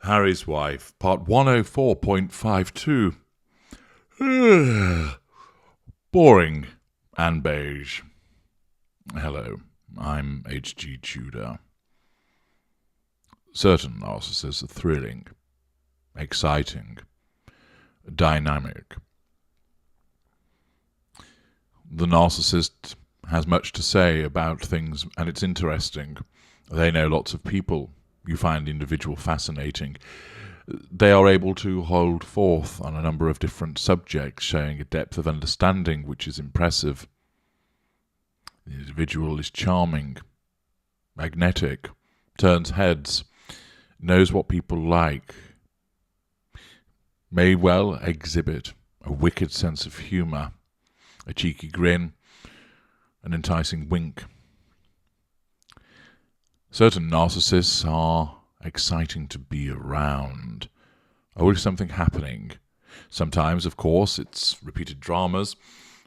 Harry's Wife, part 104.52. Boring and beige. Hello, I'm H.G. Tudor. Certain narcissists are thrilling, exciting, dynamic. The narcissist has much to say about things, and it's interesting. They know lots of people. You find the individual fascinating. They are able to hold forth on a number of different subjects, showing a depth of understanding which is impressive. The individual is charming, magnetic, turns heads, knows what people like, may well exhibit a wicked sense of humour, a cheeky grin, an enticing wink. Certain narcissists are exciting to be around. Always something happening. Sometimes, of course, it's repeated dramas,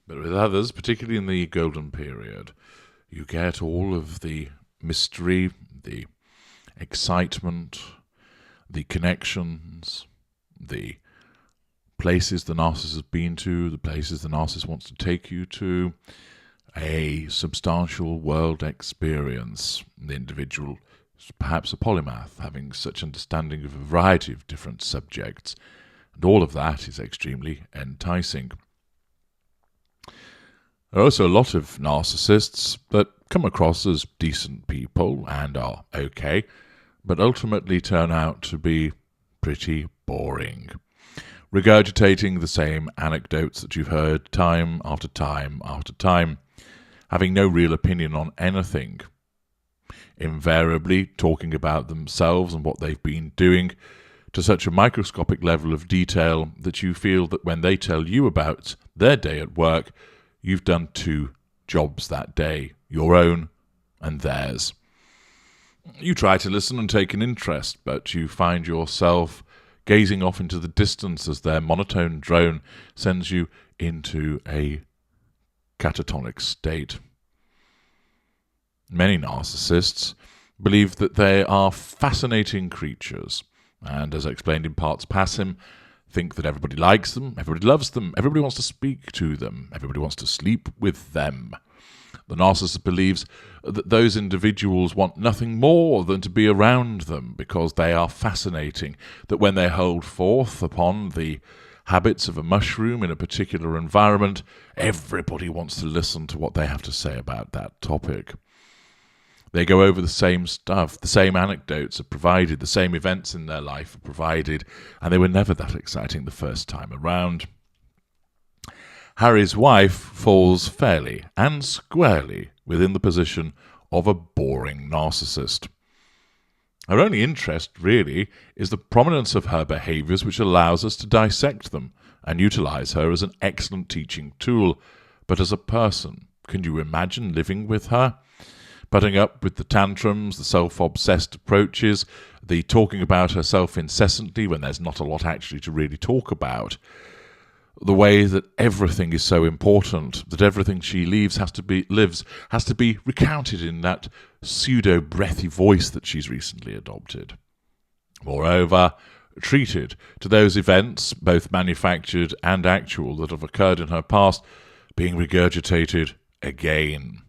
but with others, particularly in the golden period, you get all of the mystery, the excitement, the connections, the places the narcissist has been to, the places the narcissist wants to take you to, a substantial world experience. The individual is perhaps a polymath, having such understanding of a variety of different subjects, and all of that is extremely enticing. There are also a lot of narcissists that come across as decent people and are okay, but ultimately turn out to be pretty boring, regurgitating the same anecdotes that you've heard time after time after time, having no real opinion on anything, invariably talking about themselves and what they've been doing to such a microscopic level of detail that you feel that when they tell you about their day at work, you've done two jobs that day, your own and theirs. You try to listen and take an interest, but you find yourself gazing off into the distance as their monotone drone sends you into a catatonic state. Many narcissists believe that they are fascinating creatures, and as explained in parts past him, think that everybody likes them, everybody loves them, everybody wants to speak to them, everybody wants to sleep with them. The narcissist believes that those individuals want nothing more than to be around them because they are fascinating, that when they hold forth upon the habits of a mushroom in a particular environment, everybody wants to listen to what they have to say about that topic. They go over the same stuff, the same anecdotes are provided, the same events in their life are provided, and they were never that exciting the first time around. Harry's Wife falls fairly and squarely within the position of a boring narcissist. Her only interest, really, is the prominence of her behaviours which allows us to dissect them and utilise her as an excellent teaching tool. But as a person, can you imagine living with her? Putting up with the tantrums, the self-obsessed approaches, the talking about herself incessantly when there's not a lot actually to really talk about. The way that everything is so important, that everything she lives has to be recounted in that pseudo-breathy voice that she's recently adopted. Moreover, treated to those events, both manufactured and actual, that have occurred in her past, being regurgitated again.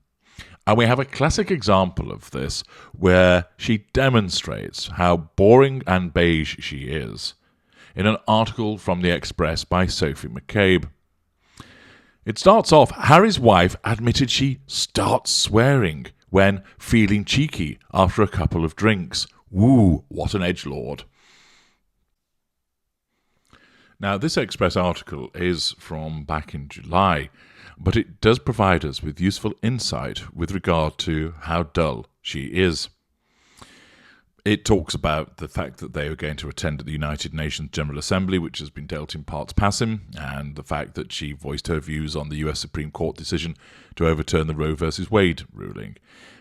And we have a classic example of this, where she demonstrates how boring and beige she is, in an article from The Express by Sophie McCabe. It starts off, Harry's wife admitted she starts swearing when feeling cheeky after a couple of drinks. Woo, what an edgelord. Now, this Express article is from back in July, but it does provide us with useful insight with regard to how dull she is. It talks about the fact that they are going to attend the United Nations General Assembly, which has been dealt in parts passim, and the fact that she voiced her views on the US Supreme Court decision to overturn the Roe versus Wade ruling.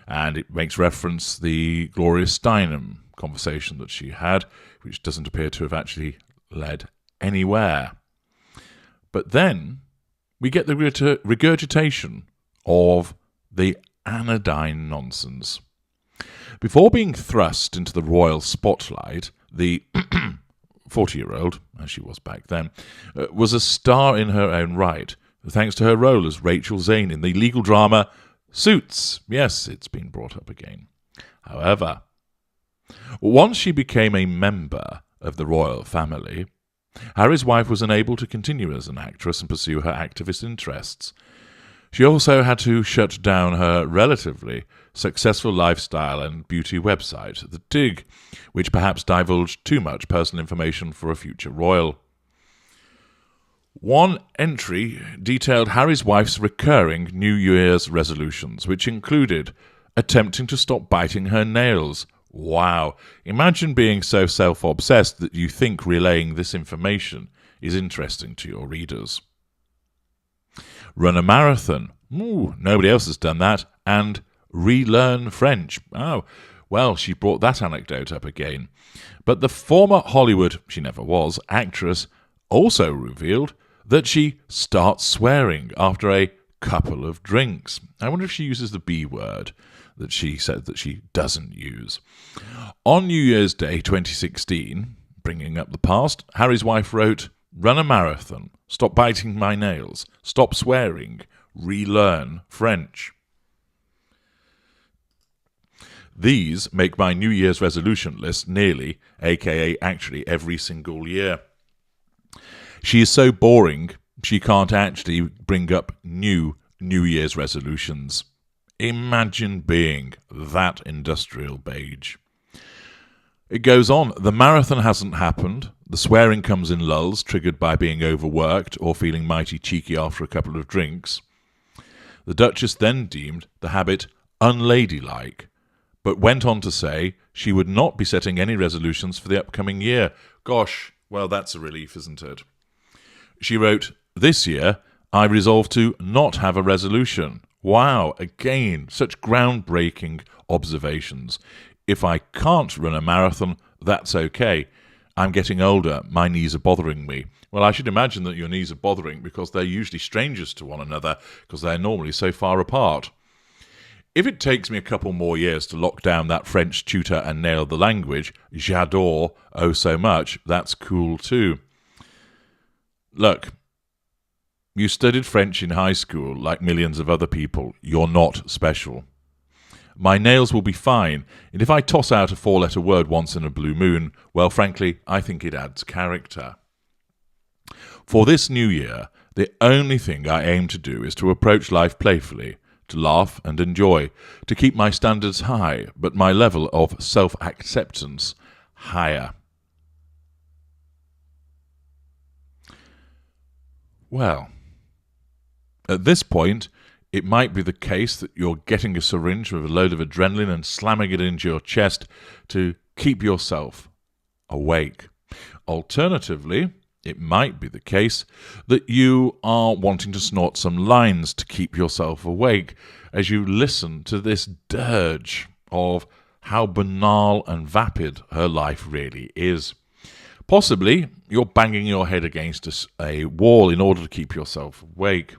And it makes reference the Gloria Steinem conversation that she had, which doesn't appear to have actually led anywhere. But then we get the regurgitation of the anodyne nonsense. Before being thrust into the royal spotlight, The 40-year-old, as she was back then, was a star in her own right, thanks to her role as Rachel Zane in the legal drama Suits. Yes, it's been brought up again. However, once she became a member of the royal family, Harry's wife was unable to continue as an actress and pursue her activist interests. She also had to shut down her relatively successful lifestyle and beauty website, The Tig, which perhaps divulged too much personal information for a future royal. One entry detailed Harry's wife's recurring New Year's resolutions, which included attempting to stop biting her nails. Wow, imagine being so self-obsessed that you think relaying this information is interesting to your readers. Run a marathon. Ooh, nobody else has done that. And relearn French. Oh, well, she brought that anecdote up again. But the former Hollywood, she never was, actress also revealed that she starts swearing after a couple of drinks. I wonder if she uses the B word that she said that she doesn't use. On New Year's Day 2016, bringing up the past, Harry's wife wrote, "Run a marathon, stop biting my nails, stop swearing, relearn French." These make my New Year's resolution list nearly, aka actually every single year. She is so boring, she can't actually bring up New Year's resolutions. Imagine being that industrial beige. It goes on. The marathon hasn't happened. The swearing comes in lulls, triggered by being overworked or feeling mighty cheeky after a couple of drinks. The Duchess then deemed the habit unladylike, but went on to say she would not be setting any resolutions for the upcoming year. Gosh, well, that's a relief, isn't it? She wrote, "This year, I resolved to not have a resolution." Wow, again, such groundbreaking observations. If I can't run a marathon, that's okay. I'm getting older, my knees are bothering me. Well, I should imagine that your knees are bothering because they're usually strangers to one another because they're normally so far apart. If it takes me a couple more years to lock down that French tutor and nail the language, j'adore, oh so much, that's cool too. Look, you studied French in high school like millions of other people. You're not special. My nails will be fine, and if I toss out a four-letter word once in a blue moon, well, frankly, I think it adds character. For this new year, the only thing I aim to do is to approach life playfully, to laugh and enjoy, to keep my standards high, but my level of self-acceptance higher. Well, at this point, it might be the case that you're getting a syringe with a load of adrenaline and slamming it into your chest to keep yourself awake. Alternatively, it might be the case that you are wanting to snort some lines to keep yourself awake as you listen to this dirge of how banal and vapid her life really is. Possibly, you're banging your head against a wall in order to keep yourself awake.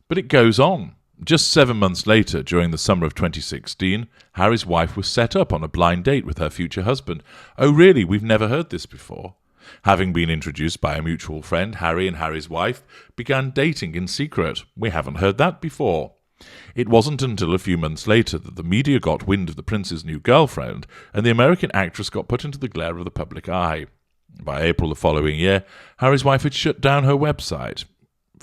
But it goes on. Just 7 months later, during the summer of 2016, Harry's wife was set up on a blind date with her future husband. Oh, really? We've never heard this before. Having been introduced by a mutual friend, Harry and Harry's wife began dating in secret. We haven't heard that before. It wasn't until a few months later that the media got wind of the prince's new girlfriend, and the American actress got put into the glare of the public eye. By April the following year, Harry's wife had shut down her website.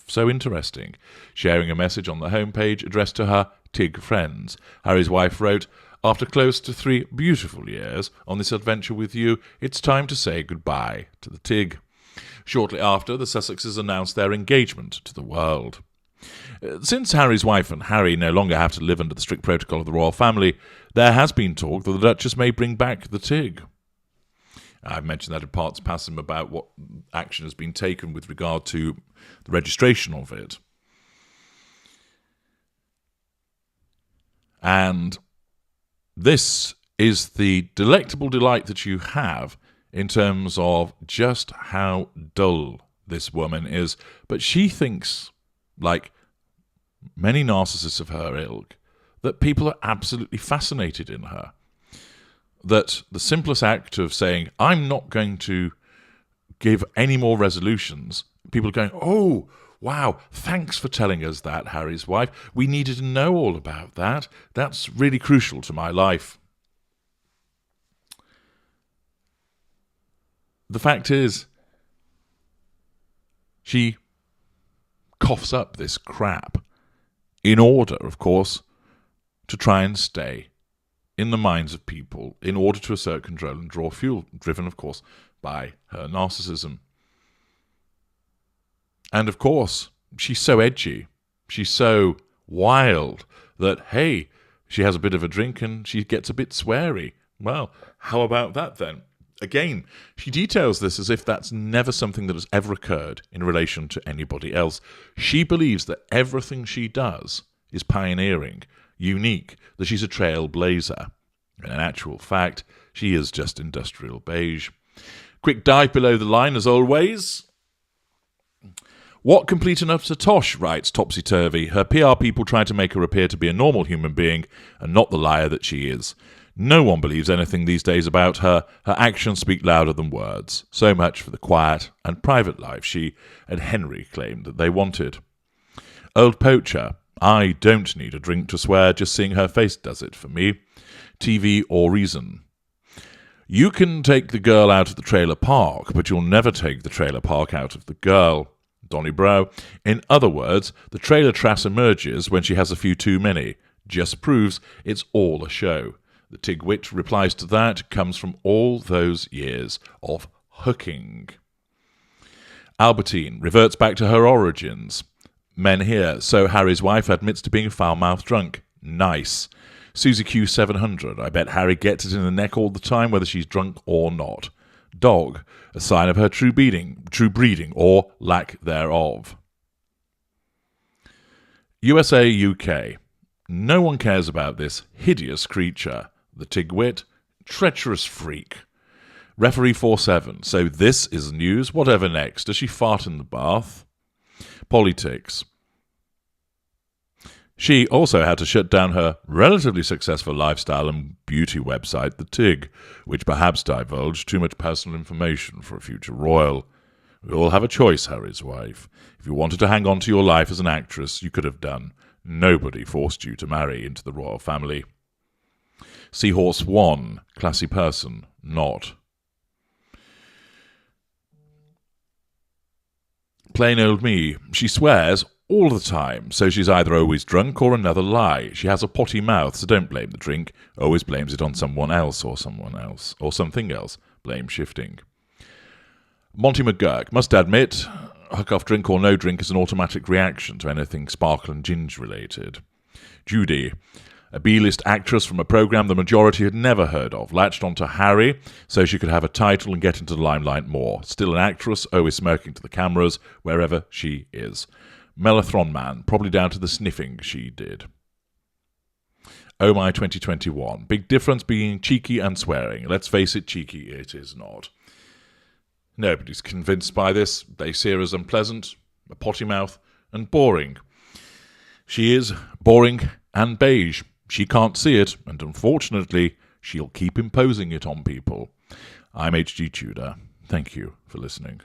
So interesting. Sharing a message on the homepage addressed to her Tig friends, Harry's wife wrote, "After close to 3 beautiful years on this adventure with you, it's time to say goodbye to the Tig." Shortly after, the Sussexes announced their engagement to the world. Since Harry's wife and Harry no longer have to live under the strict protocol of the royal family, there has been talk that the Duchess may bring back the Tig. I've mentioned that in parts past him about what action has been taken with regard to the registration of it. And this is the delectable delight that you have in terms of just how dull this woman is. But she thinks, like many narcissists of her ilk, that people are absolutely fascinated in her. that the simplest act of saying, I'm not going to give any more resolutions, people are going, oh, wow, thanks for telling us that, Harry's wife. We needed to know all about that. That's really crucial to my life. The fact is, she coughs up this crap in order, of course, to try and stay in the minds of people in order to assert control and draw fuel, driven, of course, by her narcissism. And, of course, she's so edgy, she's so wild that, hey, she has a bit of a drink and she gets a bit sweary. Well, how about that then? Again, she details this as if that's never something that has ever occurred in relation to anybody else. She believes that everything she does is pioneering, unique, that she's a trailblazer. In actual fact, she is just industrial beige. Quick dive below the line as always. What complete and utter tosh, writes Topsy-Turvy. Her PR people try to make her appear to be a normal human being and not the liar that she is. No one believes anything these days about her. Her actions speak louder than words. So much for the quiet and private life she and Henry claimed that they wanted. Old Poacher. I don't need a drink to swear, just seeing her face does it for me. TV or reason. You can take the girl out of the trailer park, but you'll never take the trailer park out of the girl. Donnybrow. In other words, the trailer trash emerges when she has a few too many. Just proves it's all a show. The Tigwit replies to that comes from all those years of hooking. Albertine reverts back to her origins. Men here, so Harry's wife admits to being foul-mouthed drunk. Nice. Susie Q 700, I bet Harry gets it in the neck all the time whether she's drunk or not. Dog, a sign of her true breeding or lack thereof. USA UK. No one cares about this hideous creature. The Tigwit, treacherous freak. Referee 47, so this is news. Whatever next? Does she fart in the bath? Politics. She also had to shut down her relatively successful lifestyle and beauty website, The Tig, which perhaps divulged too much personal information for a future royal. We all have a choice, Harry's wife. If you wanted to hang on to your life as an actress, you could have done. Nobody forced you to marry into the royal family. Seahorse 1, classy person, not. Plain old me. She swears all the time, so she's either always drunk or another lie. She has a potty mouth, so don't blame the drink. Always blames it on someone else or something else. Blame shifting. Monty McGurk. Must admit, hook off drink or no drink is an automatic reaction to anything sparkle and ginge related. Judy. A B-list actress from a programme the majority had never heard of, latched onto Harry so she could have a title and get into the limelight more. Still an actress, always smirking to the cameras wherever she is. Melathron Man, probably down to the sniffing she did. Oh My 2021. Big difference being cheeky and swearing. Let's face it, cheeky it is not. Nobody's convinced by this. They see her as unpleasant, a potty mouth, and boring. She is boring and beige. She can't see it, and unfortunately, she'll keep imposing it on people. I'm H.G. Tudor. Thank you for listening.